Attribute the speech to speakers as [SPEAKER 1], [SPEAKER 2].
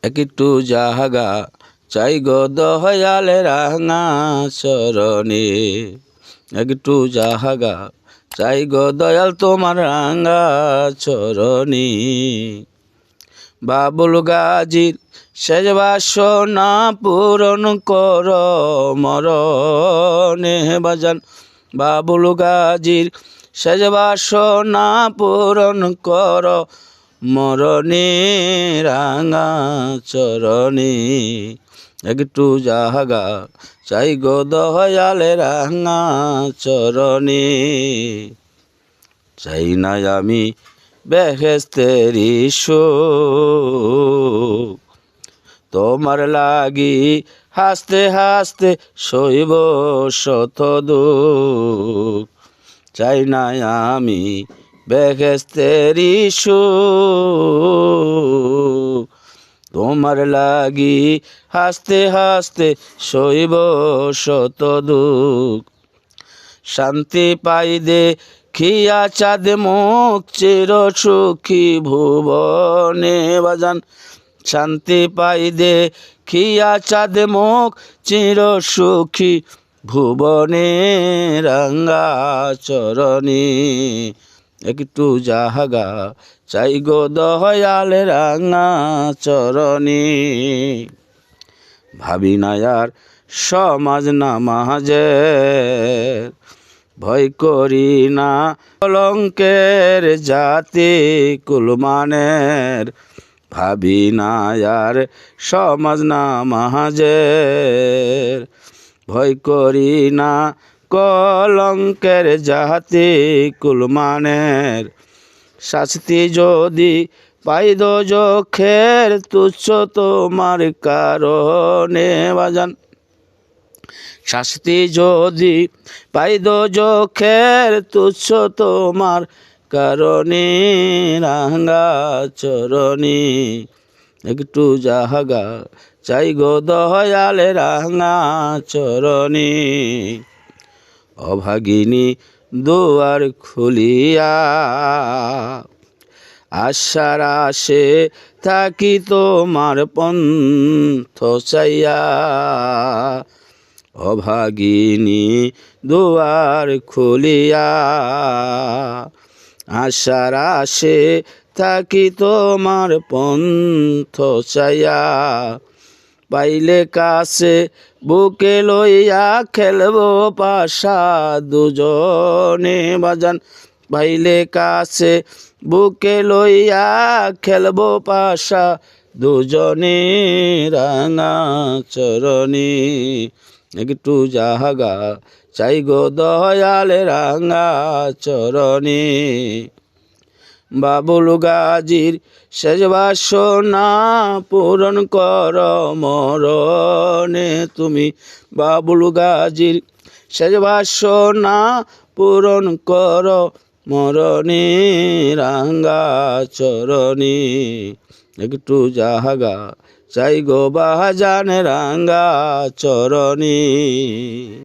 [SPEAKER 1] একটু জাহাগা চাই গো দয়ালে রাঙা চরণে, একটু জাহাগা চাই গো দয়াল তোমার রাঙা চরণে। বাবুল গাজীর শেষ বাসনা পূরণ কর মরণে বাজান, বাবুল গাজীর শেষ বাসনা পূরণ কর মরণে রাঙা চরণে, একটু জাহাগা চাই গো দয়ালে রাঙা চরণে। চাই না আমি বেহেশতেরি সুখ, তোমার লাগি হাসতে হাসতে সইব শত দুঃখ। চাই না আমি বেহেশতেরি সুখ, তোমার লাগি হাসতে হাসতে সইব শত দুঃখ। শান্তি পাই দে খিয়া চাঁদ মুখ চির সুখী ভুবনে বাজান, শান্তি পাই দে খিয়া চাঁদ মুখ চির সুখী ভুবনে রাঙা চরণে, একটু জাহাগা চাই গো দয়ালে রাঙা চরণে। ভাবি না আর সমাজ নামাজের, ভয় করি না কলঙ্কের জাতি কুলমানের। ভাবি না আর সমাজ নামাজের, ভয় করি না কলঙ্কের জাতি কুলমানের। শাস্তি যদি পাই দোজখের তুচ্ছ তোমার কারণে বাজান, শাস্তি যদি পাই দোজখের তুচ্ছ তোমার কারণে রাঙা চরণে, একটু জাহাগা চাই গো দয়ালে রাঙা চরণে। অভাগিনী দুয়ার খুলিয়া আশার আশে থাকি তোমার পন্থ চাইয়া, অভাগিনী দুয়ার খুলিয়া আশার আশে থাকি তোমার পন্থ চাইয়া। পাইলে কাছে বুকে লইয়া খেলব পাশা দুজনে বাজান, পাইলে কাছে বুকে লইয়া খেলব পাশা দুজনে রাঙা চরণে, একটু জাহাগা চাই গো দয়ালে রাঙা চরণে। বাবুল গাজীর শেষ বাসনা পূরণ কর মরণে তুমি, বাবুল গাজীর শেষ বাসনা পূরণ কর মরণে রাঙা চরণে, একটু জাহাগা চাই গো বাজান রাঙা চরণে।